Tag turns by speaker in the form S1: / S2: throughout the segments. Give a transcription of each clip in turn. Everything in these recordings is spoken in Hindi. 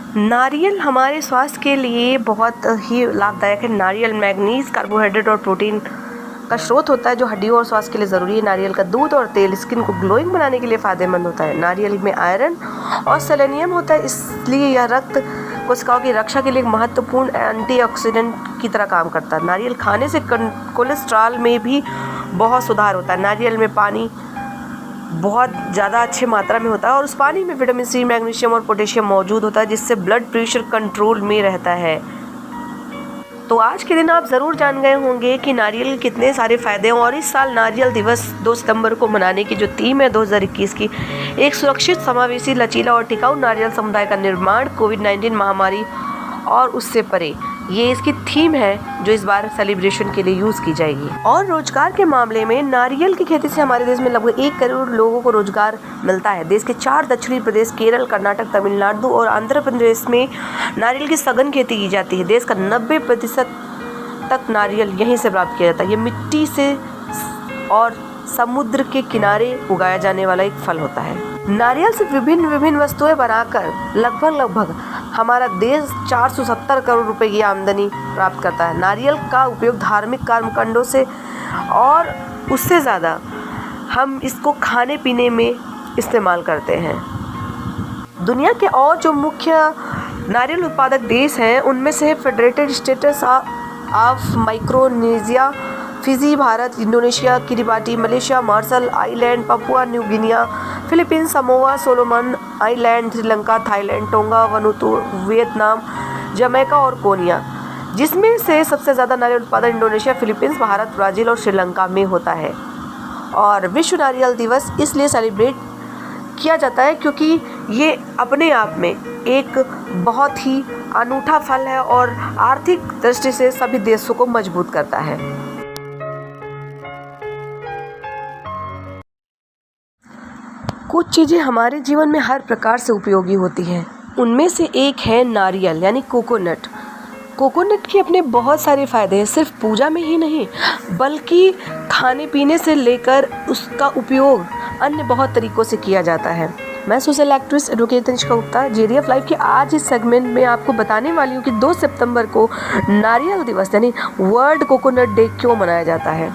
S1: नारियल हमारे स्वास्थ्य के लिए बहुत ही लाभदायक है। नारियल मैग्नीज, कार्बोहाइड्रेट और प्रोटीन का स्रोत होता है जो हड्डियों और स्वास्थ्य के लिए ज़रूरी है। नारियल का दूध और तेल स्किन को ग्लोइंग बनाने के लिए फ़ायदेमंद होता है। नारियल में आयरन और सेलेनियम होता है, इसलिए यह रक्त कोशिकाओं की रक्षा के लिए एक महत्वपूर्ण एंटीऑक्सीडेंट की तरह काम करता है। नारियल खाने से कोलेस्ट्रॉल में भी बहुत सुधार होता है। नारियल में पानी बहुत ज़्यादा अच्छे मात्रा में होता है और उस पानी में विटामिन सी, मैग्नीशियम और पोटेशियम मौजूद होता है, जिससे ब्लड प्रेशर कंट्रोल में रहता है। तो आज के दिन आप ज़रूर जान गए होंगे कि नारियल के कितने सारे फ़ायदे हैं। और इस साल नारियल दिवस 2 सितंबर को मनाने की जो थीम है 2021 की, एक सुरक्षित, समावेशी, लचीला और टिकाऊ नारियल समुदाय का निर्माण, कोविड-19 महामारी और उससे परे, ये इसकी थीम है जो इस बार सेलिब्रेशन के लिए यूज़ की जाएगी। और रोजगार के मामले में नारियल की खेती से हमारे देश में लगभग 1 करोड़ लोगों को रोजगार मिलता है। देश के 4 दक्षिणी प्रदेश, केरल, कर्नाटक, तमिलनाडु और आंध्र प्रदेश में नारियल की सघन खेती की जाती है। देश का 90% तक नारियल यहीं से प्राप्त किया जाता है। ये मिट्टी से और समुद्र के किनारे उगाया जाने वाला एक फल होता है। नारियल से विभिन्न वस्तुएं बनाकर लगभग हमारा देश 470 करोड़ रुपए की आमदनी प्राप्त करता है। नारियल का उपयोग धार्मिक कर्मकांडों से और उससे ज़्यादा हम इसको खाने पीने में इस्तेमाल करते हैं। दुनिया के और जो मुख्य नारियल उत्पादक देश हैं उनमें से Federated States of Micronesia, Fiji, Bharat, Indonesia, Kiribati, Malaysia, Marshall Island, Papua New Guinea, Philippines, Samoa, Solomon Island, Sri Lanka, Thailand, Tonga, Vanuatu, Vietnam, Jamaica और कोनिया, जिसमें से सबसे ज़्यादा नारियल उत्पादन इंडोनेशिया, फिलीपींस, भारत, ब्राज़ील और श्रीलंका में होता है। और विश्व नारियल दिवस इसलिए सेलिब्रेट किया जाता है क्योंकि ये अपने आप में एक बहुत ही अनूठा फल है और आर्थिक दृष्टि से सभी देशों को मजबूत करता है। कुछ चीज़ें हमारे जीवन में हर प्रकार से उपयोगी होती हैं, उनमें से एक है नारियल यानी कोकोनट। कोकोनट के अपने बहुत सारे फ़ायदे हैं, सिर्फ पूजा में ही नहीं बल्कि खाने पीने से लेकर उसका उपयोग अन्य बहुत तरीक़ों से किया जाता है। मैं social activist advocate Tanishka Gupta JD of life के आज इस सेगमेंट में आपको बताने वाली हूँ कि 2 सितंबर को नारियल दिवस यानी वर्ल्ड कोकोनट डे क्यों मनाया जाता है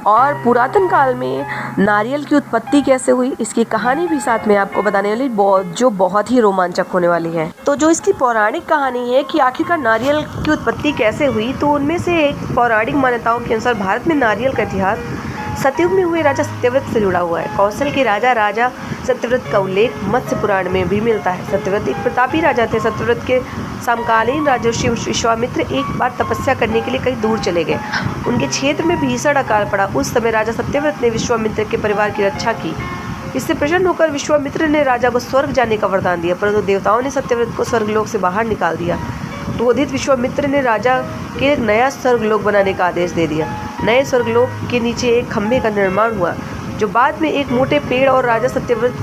S1: और पुरातन काल में नारियल की उत्पत्ति कैसे हुई, इसकी कहानी भी साथ में आपको बताने वाली जो बहुत ही रोमांचक होने वाली है। तो जो इसकी पौराणिक कहानी है कि आखिरकार नारियल की उत्पत्ति कैसे हुई, तो उनमें से एक पौराणिक मान्यताओं के अनुसार भारत में नारियल का इतिहास सतयुग में हुए राजा सत्यव्रत से जुड़ा हुआ है। कौशल के राजा सत्यव्रत का उल्लेख मत्स्य पुराण में भी मिलता है। सत्यव्रत एक प्रतापी राजा थे। सत्यव्रत के समकालीन राजर्षि विश्वामित्र एक बार तपस्या करने के लिए कहीं दूर चले गए। उनके क्षेत्र में भीषण अकाल पड़ा। उस समय राजा सत्यव्रत ने विश्वामित्र के परिवार की रक्षा की। इससे प्रसन्न होकर विश्वामित्र ने राजा को स्वर्ग जाने का वरदान दिया, परंतु देवताओं ने सत्यव्रत को स्वर्गलोक से बाहर निकाल दिया। क्रोधित विश्वामित्र ने राजा के एक नया स्वर्गलोक बनाने का आदेश दे दिया। नए स्वर्गलोक के नीचे एक खंभे का निर्माण हुआ जो बाद में एक मोटे पेड़ और राजा सत्यव्रत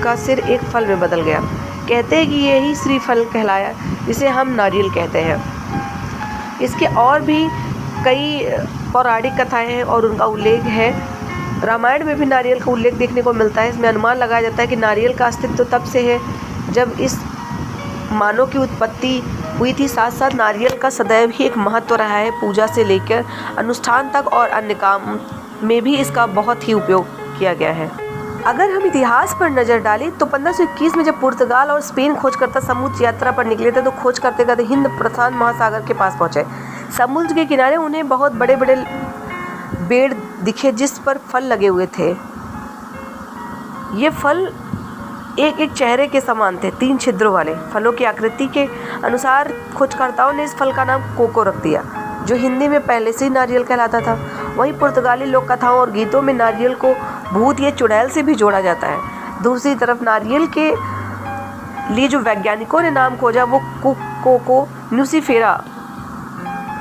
S1: का सिर एक फल में बदल गया। कहते हैं कि यही श्रीफल कहलाया जिसे हम नारियल कहते हैं। इसके और भी कई पौराणिक कथाएं हैं और उनका उल्लेख है। रामायण में भी नारियल का उल्लेख देखने को मिलता है। इसमें अनुमान लगाया जाता है कि नारियल का अस्तित्व तब से है जब इस मानव की उत्पत्ति हुई थी। साथ साथ नारियल का सदैव ही एक महत्व रहा है, पूजा से लेकर अनुष्ठान तक और अन्य काम में भी इसका बहुत ही उपयोग किया गया है। अगर हम इतिहास पर नज़र डालें तो 1521 में जब पुर्तगाल और स्पेन खोजकर्ता समुद्र यात्रा पर निकले थे तो खोज करते करते हिंद प्रशांत महासागर के पास पहुँचे। समुद्र के किनारे उन्हें बहुत बड़े बड़े पेड़ दिखे जिस पर फल लगे हुए थे। ये फल एक एक चेहरे के समान थे, 3 छिद्रों वाले। फलों की आकृति के अनुसार खोजकर्ताओं ने इस फल का नाम कोको रख दिया, जो हिंदी में पहले से ही नारियल कहलाता था। वहीं पुर्तगाली लोक कथाओं और गीतों में नारियल को भूत या चुड़ैल से भी जोड़ा जाता है। दूसरी तरफ नारियल के लिए जो वैज्ञानिकों ने नाम खोजा वो कोको न्यूसीफेरा,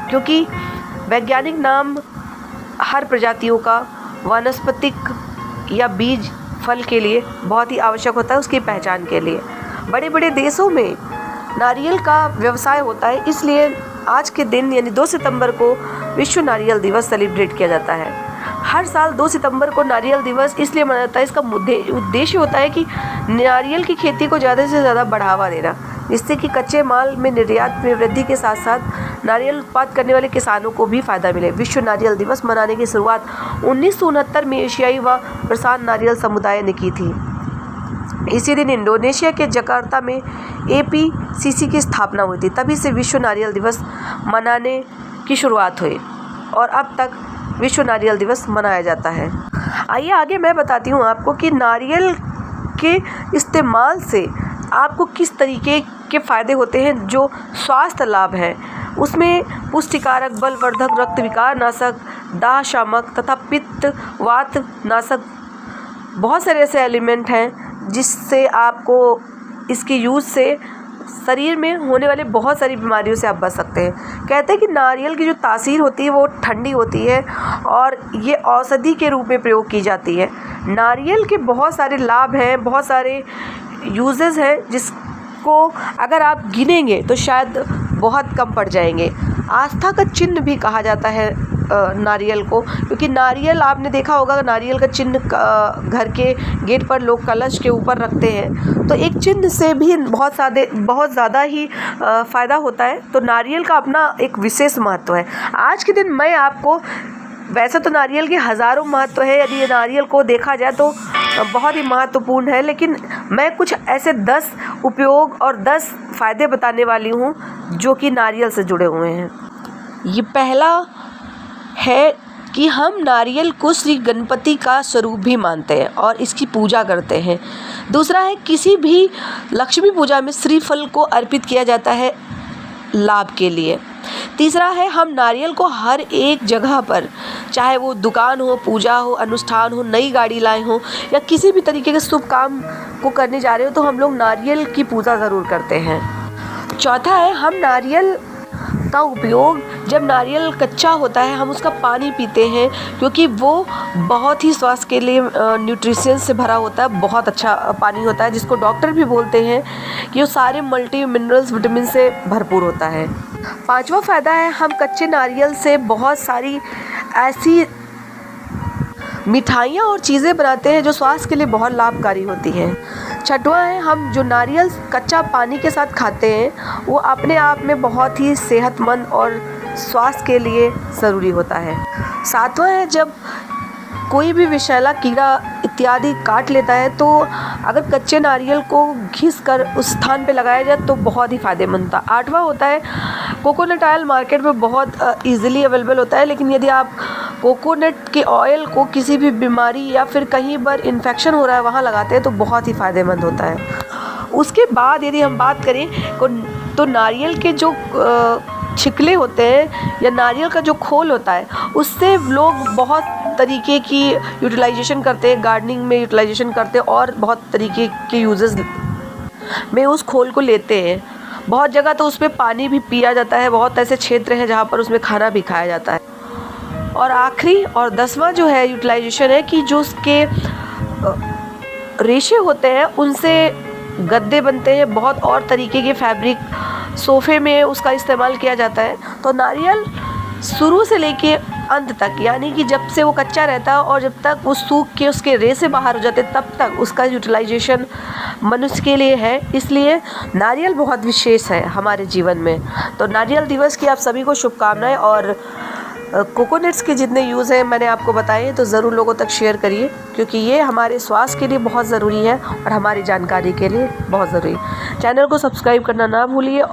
S1: क्योंकि वैज्ञानिक नाम हर प्रजातियों का वानस्पतिक या बीज फल के लिए बहुत ही आवश्यक होता है, उसकी पहचान के लिए। बड़े बड़े देशों में नारियल का व्यवसाय होता है, इसलिए आज के दिन यानी 2 सितंबर को विश्व नारियल दिवस सेलिब्रेट किया जाता है। हर साल 2 सितंबर को नारियल दिवस इसलिए मनाया जाता है, इसका उद्देश्य होता है कि नारियल की खेती को ज़्यादा से ज़्यादा बढ़ावा देना, जिससे कि कच्चे माल में निर्यात में वृद्धि के साथ साथ नारियल उत्पादन करने वाले किसानों को भी फायदा मिले। विश्व नारियल दिवस मनाने की शुरुआत 1969 में एशियाई व प्रशांत नारियल समुदाय ने की थी। इसी दिन इंडोनेशिया के जकार्ता में APCC की स्थापना हुई थी। तभी से विश्व नारियल दिवस मनाने की शुरुआत हुई और अब तक विश्व नारियल दिवस मनाया जाता है। आइए आगे मैं बताती हूँ आपको कि नारियल के इस्तेमाल से आपको किस तरीके के फ़ायदे होते हैं। जो स्वास्थ्य लाभ है उसमें पुष्टिकारक, बलवर्धक, रक्त विकार नाशक, दाह शामक तथा पित्त वात नाशक बहुत सारे ऐसे एलिमेंट हैं जिससे आपको इसके यूज़ से शरीर में होने वाले बहुत सारी बीमारियों से आप बच सकते हैं। कहते हैं कि नारियल की जो तासीर होती है वो ठंडी होती है और ये औषधि के रूप में प्रयोग की जाती है। नारियल के बहुत सारे लाभ हैं, बहुत सारे यूजेस हैं जिसको अगर आप गिनेंगे तो शायद बहुत कम पड़ जाएंगे। आस्था का चिन्ह भी कहा जाता है नारियल को, क्योंकि नारियल आपने देखा होगा नारियल का चिन्ह घर के गेट पर लोग कलश के ऊपर रखते हैं, तो एक चिन्ह से भी बहुत ज़्यादा ही फ़ायदा होता है। तो नारियल का अपना एक विशेष महत्व है। आज के दिन मैं आपको, वैसे तो नारियल के हज़ारों महत्व है, यदि नारियल को देखा जाए तो बहुत ही महत्वपूर्ण है, लेकिन मैं कुछ ऐसे 10 उपयोग और 10 फ़ायदे बताने वाली हूँ जो कि नारियल से जुड़े हुए हैं। ये पहला है कि हम नारियल को श्री गणपति का स्वरूप भी मानते हैं और इसकी पूजा करते हैं। दूसरा है किसी भी लक्ष्मी पूजा में श्रीफल को अर्पित किया जाता है लाभ के लिए। तीसरा है हम नारियल को हर एक जगह पर, चाहे वो दुकान हो, पूजा हो, अनुष्ठान हो, नई गाड़ी लाए हो या किसी भी तरीके के शुभ काम को करने जा रहे हो, तो हम लोग नारियल की पूजा ज़रूर करते हैं। चौथा है हम नारियल का उपयोग, जब नारियल कच्चा होता है हम उसका पानी पीते हैं क्योंकि वो बहुत ही स्वास्थ्य के लिए न्यूट्रिशंस से भरा होता है, बहुत अच्छा पानी होता है, जिसको डॉक्टर भी बोलते हैं कि वो सारे मल्टी मिनरल्स, विटामिन से भरपूर होता है। पांचवा फ़ायदा है हम कच्चे नारियल से बहुत सारी ऐसी मिठाइयाँ और चीज़ें बनाते हैं जो स्वास्थ्य के लिए बहुत लाभकारी होती हैं। छठवां है हम जो नारियल कच्चा पानी के साथ खाते हैं वो अपने आप में बहुत ही सेहतमंद और स्वास्थ्य के लिए ज़रूरी होता है। सातवां है जब कोई भी विषैला कीड़ा इत्यादि काट लेता है तो अगर कच्चे नारियल को घिस कर उस स्थान पे लगाया जाए तो बहुत ही फ़ायदेमंद था। आठवां होता है कोकोनट ऑयल मार्केट में बहुत ईज़िली अवेलेबल होता है, लेकिन यदि आप कोकोनट के ऑयल को किसी भी बीमारी या फिर कहीं पर इन्फेक्शन हो रहा है वहाँ लगाते हैं तो बहुत ही फ़ायदेमंद होता है। उसके बाद यदि हम बात करें तो नारियल के जो छिकले होते हैं या नारियल का जो खोल होता है उससे लोग बहुत तरीके की यूटिलाइजेशन करते हैं, गार्डनिंग में यूटिलाइजेशन करते हैं और बहुत तरीके के यूजेस में उस खोल को लेते हैं। बहुत जगह तो उसमें पानी भी पिया जाता है, बहुत ऐसे क्षेत्र हैं जहाँ पर उसमें खाना भी खाया जाता है। और आखिरी और 10वां जो है यूटिलाइजेशन है कि जो उसके रेशे होते हैं उनसे गद्दे बनते हैं, बहुत और तरीके के फैब्रिक, सोफ़े में उसका इस्तेमाल किया जाता है। तो नारियल शुरू से लेके अंत तक, यानी कि जब से वो कच्चा रहता है और जब तक वो सूख के उसके रेशे बाहर हो जाते तब तक उसका यूटिलाइजेशन मनुष्य के लिए है। इसलिए नारियल बहुत विशेष है हमारे जीवन में। तो नारियल दिवस की आप सभी को शुभकामनाएं। और कोकोनट्स के जितने यूज़ हैं मैंने आपको बताए तो ज़रूर लोगों तक शेयर करिए, क्योंकि ये हमारे स्वास्थ्य के लिए बहुत ज़रूरी है और हमारी जानकारी के लिए बहुत ज़रूरी है। चैनल को सब्सक्राइब करना ना भूलिए।